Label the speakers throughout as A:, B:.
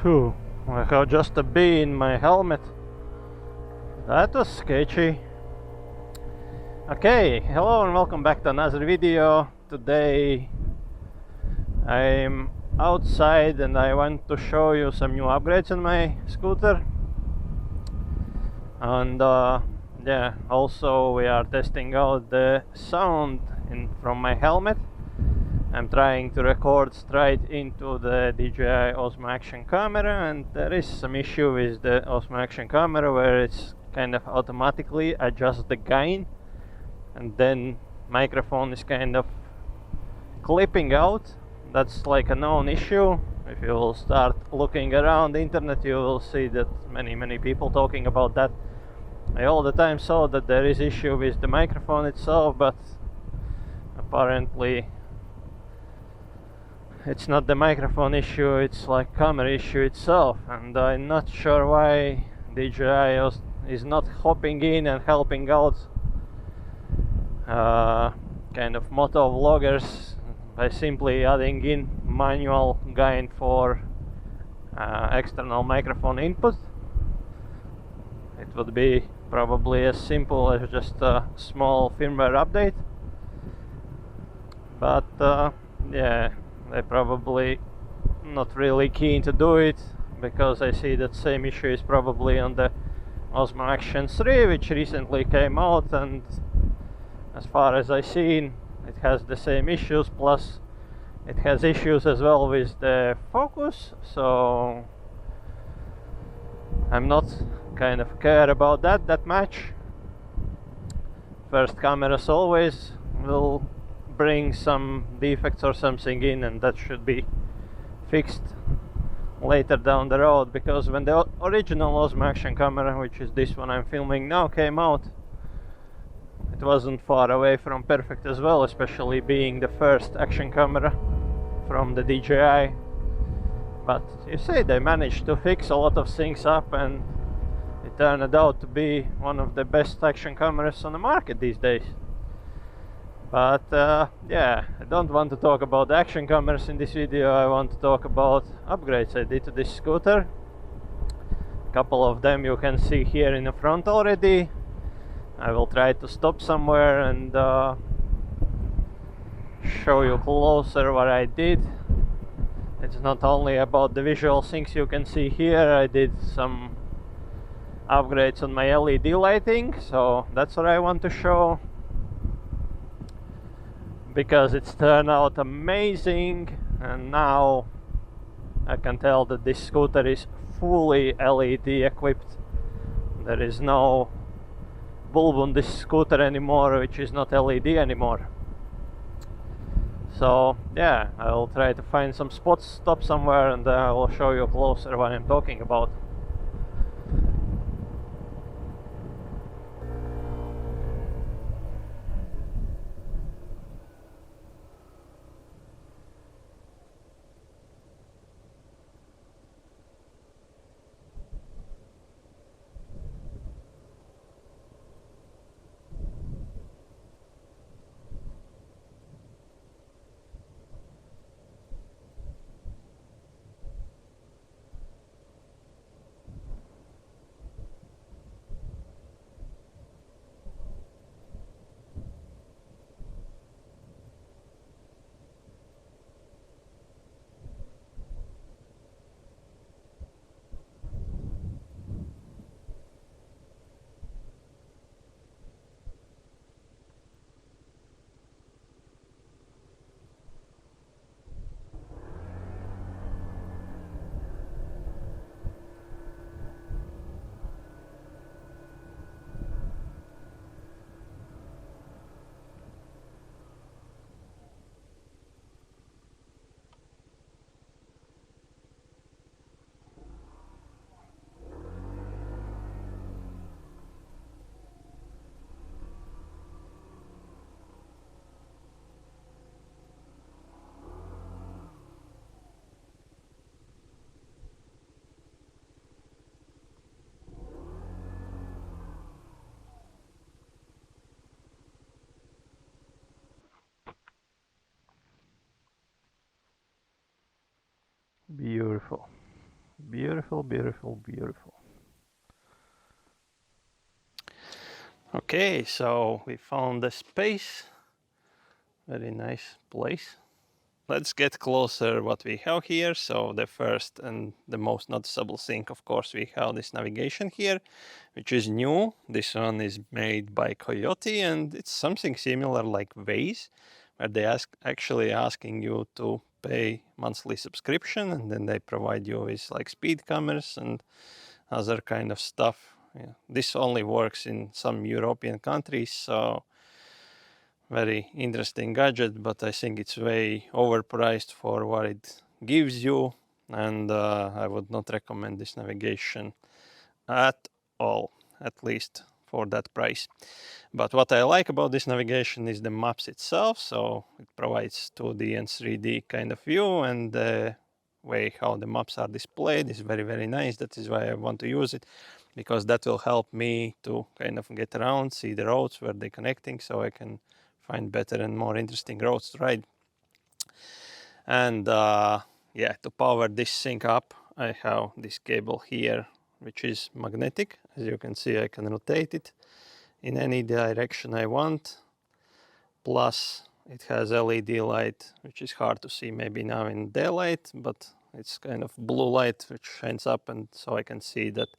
A: Phew, I have just a bee in my helmet. That was sketchy. Okay, hello and welcome back to another video. Today I'm outside and I want to show you some new upgrades on my scooter. And yeah, also we are testing out the sound from my helmet. I'm trying to record straight into the DJI Osmo Action camera, and there is some issue with the Osmo Action camera where it's kind of automatically adjusts the gain, and then microphone is kind of clipping out. That's like a known issue. If you will start looking around the internet, you will see that many people talking about that. I all the time saw that there is issue with the microphone itself, but apparently it's not the microphone issue, it's like camera issue itself, and I'm not sure why DJI is not hopping in and helping out kind of moto vloggers by simply adding in manual gain for external microphone input. It would be probably as simple as just a small firmware update, but yeah, they're probably not really keen to do it, because I see that same issue is probably on the Osmo Action 3, which recently came out, and as far as I've seen, it has the same issues, plus it has issues as well with the focus, so I'm not kind of care about that much. First, cameras always will bring some defects or something in, and that should be fixed later down the road, because when the original Osmo Action camera, which is this one I'm filming now, came out, it wasn't far away from perfect as well, especially being the first action camera from the DJI. But you see, they managed to fix a lot of things up, and it turned out to be one of the best action cameras on the market these days. But yeah, I don't want to talk about action cameras in this video. I want to talk about upgrades I did to this scooter. A couple of them you can see here in the front already. I will try to stop somewhere and show you closer what I did. It's not only about the visual things you can see here. I did some upgrades on my LED lighting, so that's what I want to show, because it's turned out amazing, and now I can tell that this scooter is fully LED equipped. There is no bulb on this scooter anymore which is not LED anymore. So yeah, I will try to find some spots, stop somewhere, and I will show you closer what I'm talking about. Beautiful, beautiful, beautiful. Okay, so we found the space. Very nice place. Let's get closer what we have here. So the first and the most noticeable thing, of course, we have this navigation here, which is new. This one is made by Coyote, and it's something similar like Waze, where they actually asking you to pay monthly subscription, and then they provide you with like speed cameras and other kind of stuff. Yeah. This only works in some European countries, so very interesting gadget, but I think it's way overpriced for what it gives you, and I would not recommend this navigation at all, at least for that price. But what I like about this navigation is the maps itself, so it provides 2D and 3D kind of view, and the way how the maps are displayed is very, very nice. That is why I want to use it, because that will help me to kind of get around, see the roads where they're connecting, so I can find better and more interesting roads to ride. And yeah, to power this thing up, I have this cable here, which is magnetic. As you can see, I can rotate it in any direction I want. Plus, it has LED light, which is hard to see maybe now in daylight, but it's kind of blue light which shines up, and so I can see that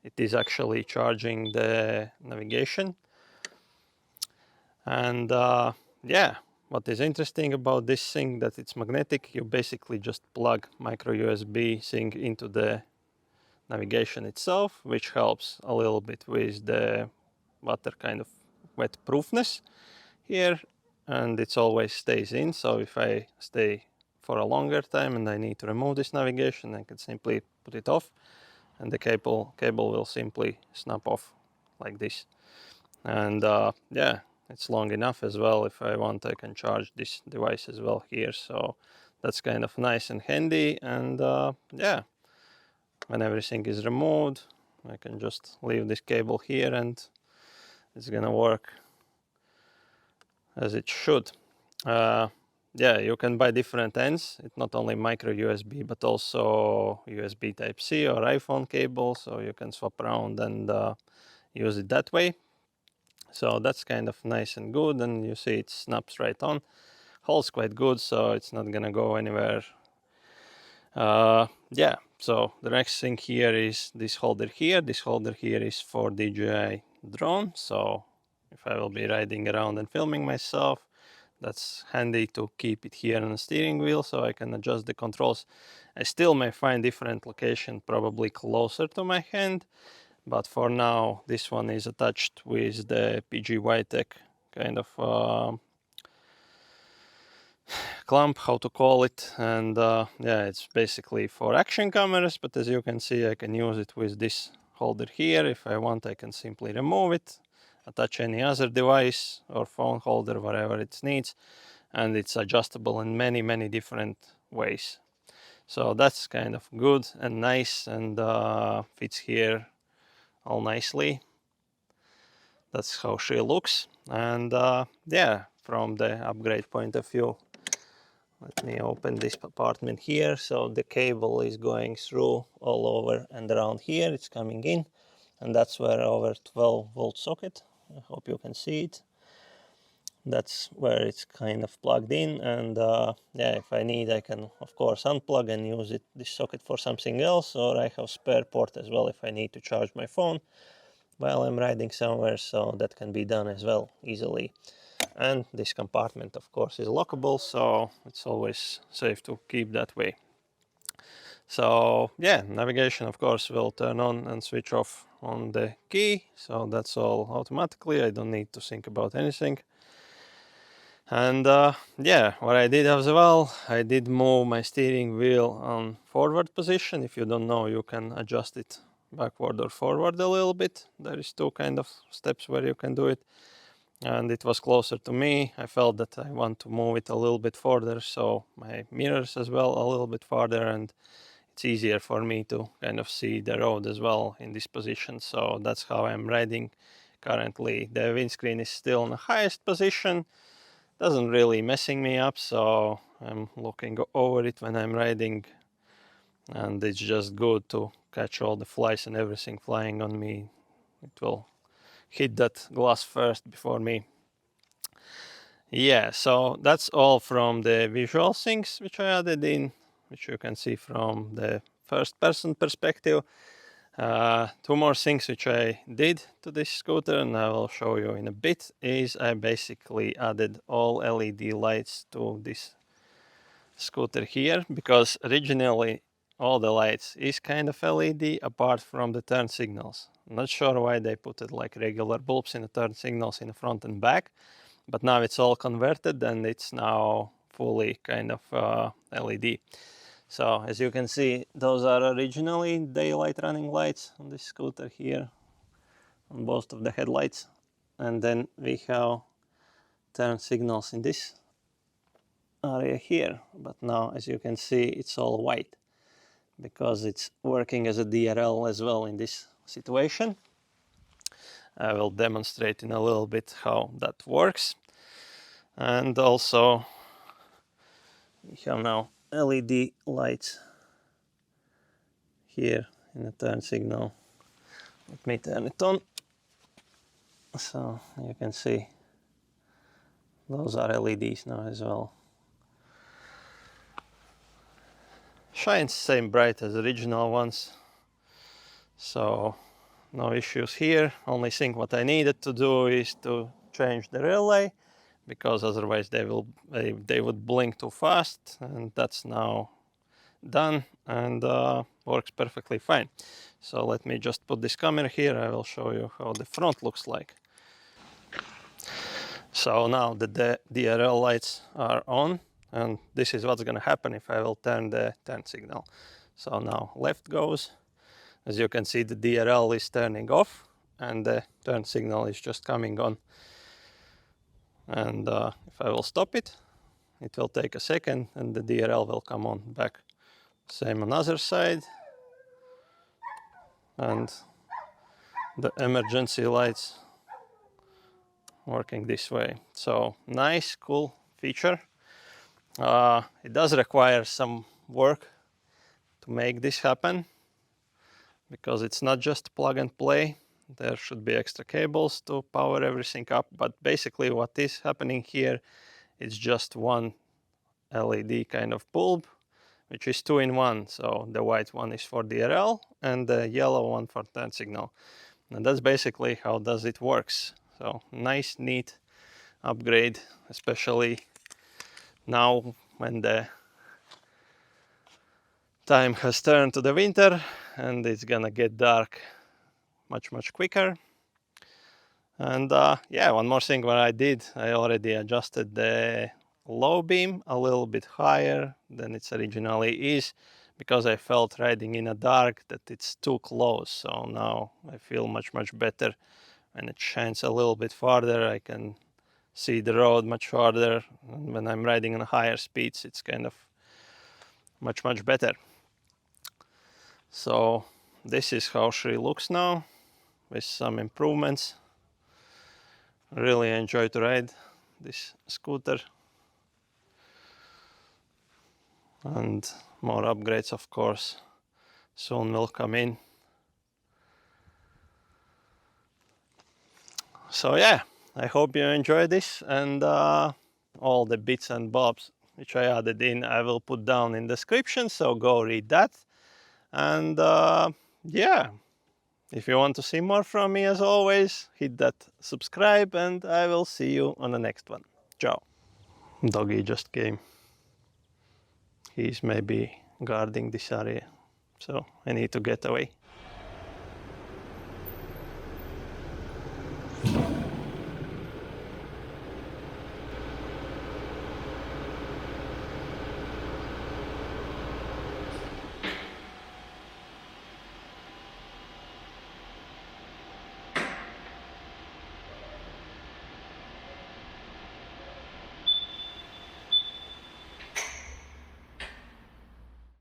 A: it is actually charging the navigation. And yeah, what is interesting about this thing that it's magnetic, you basically just plug micro USB thing into the navigation itself, which helps a little bit with the water kind of wet proofness here, and it always stays in. So if I stay for a longer time and I need to remove this navigation, I can simply put it off, and the cable will simply snap off like this. And yeah, it's long enough as well. If I want, I can charge this device as well here, so that's kind of nice and handy. And yeah, when everything is removed, I can just leave this cable here and it's gonna work as it should. Yeah, you can buy different ends. It's not only micro USB, but also USB Type-C or iPhone cable, so you can swap around and use it that way. So that's kind of nice and good, and you see it snaps right on. Holds quite good, so it's not gonna go anywhere. Yeah, so the next thing here is this holder here. This holder here is for DJI drone, so if I will be riding around and filming myself, that's handy to keep it here on the steering wheel so I can adjust the controls. I still may find different location probably closer to my hand, but for now this one is attached with the Pgytech kind of clamp, how to call it, and yeah, it's basically for action cameras, but as you can see, I can use it with this holder here. If I want, I can simply remove it, attach any other device or phone holder, whatever it needs, and it's adjustable in many different ways. So that's kind of good and nice, and fits here all nicely. That's how she looks. And yeah, from the upgrade point of view, let me open this compartment here. So the cable is going through all over and around here. It's coming in, and that's where our 12-volt socket, I hope you can see it. That's where it's kind of plugged in, and yeah, if I need, I can of course unplug and use this socket for something else, or I have spare port as well if I need to charge my phone while I'm riding somewhere, so that can be done as well easily. And this compartment of course is lockable, so it's always safe to keep that way. So yeah, navigation of course will turn on and switch off on the key, so that's all automatically. I don't need to think about anything. And yeah, what I did as well, I did move my steering wheel on forward position. If you don't know, you can adjust it backward or forward a little bit. There is two kind of steps where you can do it. And it was closer to me. I felt that I want to move it a little bit further, so my mirrors as well a little bit farther, and it's easier for me to kind of see the road as well in this position. So that's how I'm riding currently. The windscreen is still in the highest position. Doesn't really messing me up, so I'm looking over it when I'm riding, and it's just good to catch all the flies and everything flying on me. It will hit that glass first before me. Yeah, so that's all from the visual things which I added in, which you can see from the first person perspective. Two more things which I did to this scooter, and I will show you in a bit, is I basically added all LED lights to this scooter here, because originally all the lights is kind of LED apart from the turn signals. I'm not sure why they put it like regular bulbs in the turn signals in the front and back, but now it's all converted and it's now fully kind of LED. So as you can see, those are originally daylight running lights on this scooter here, on both of the headlights. And then we have turn signals in this area here, but now as you can see it's all white because it's working as a DRL as well in this situation. I will demonstrate in a little bit how that works. And also we have now LED lights here in the turn signal. Let me turn it on. So you can see those are LEDs now as well. Shines same bright as original ones, so no issues here. Only thing what I needed to do is to change the relay, because otherwise they would blink too fast, and that's now done and works perfectly fine. So let me just put this camera here. I will show you how the front looks like. So now the DRL lights are on, and this is what's going to happen if I will turn the turn signal. So now left goes. As you can see, the DRL is turning off and the turn signal is just coming on. And if I will stop it, it will take a second and the DRL will come on back. Same on other side. And the emergency lights working this way. So nice, cool feature. It does require some work to make this happen, because it's not just plug and play. There should be extra cables to power everything up, but basically what is happening here is just one LED kind of bulb, which is 2-in-1. So the white one is for DRL and the yellow one for turn signal. And that's basically how does it works. So nice, neat upgrade, especially now when the time has turned to the winter and it's gonna get dark much quicker. And yeah, one more thing what I did, I already adjusted the low beam a little bit higher than it originally is, because I felt riding in the dark that it's too close. So now I feel much better when it shines a little bit farther. I can see the road much farther, and when I'm riding on higher speeds it's kind of much better. So this is how she looks now, with some improvements. Really enjoy to ride this scooter, and more upgrades of course soon will come in. So yeah, I hope you enjoy this, and all the bits and bobs which I added in I will put down in the description, so go read that. And yeah, if you want to see more from me, as always, hit that subscribe and I will see you on the next one. Ciao. Doggy just came. He's maybe guarding this area, so I need to get away.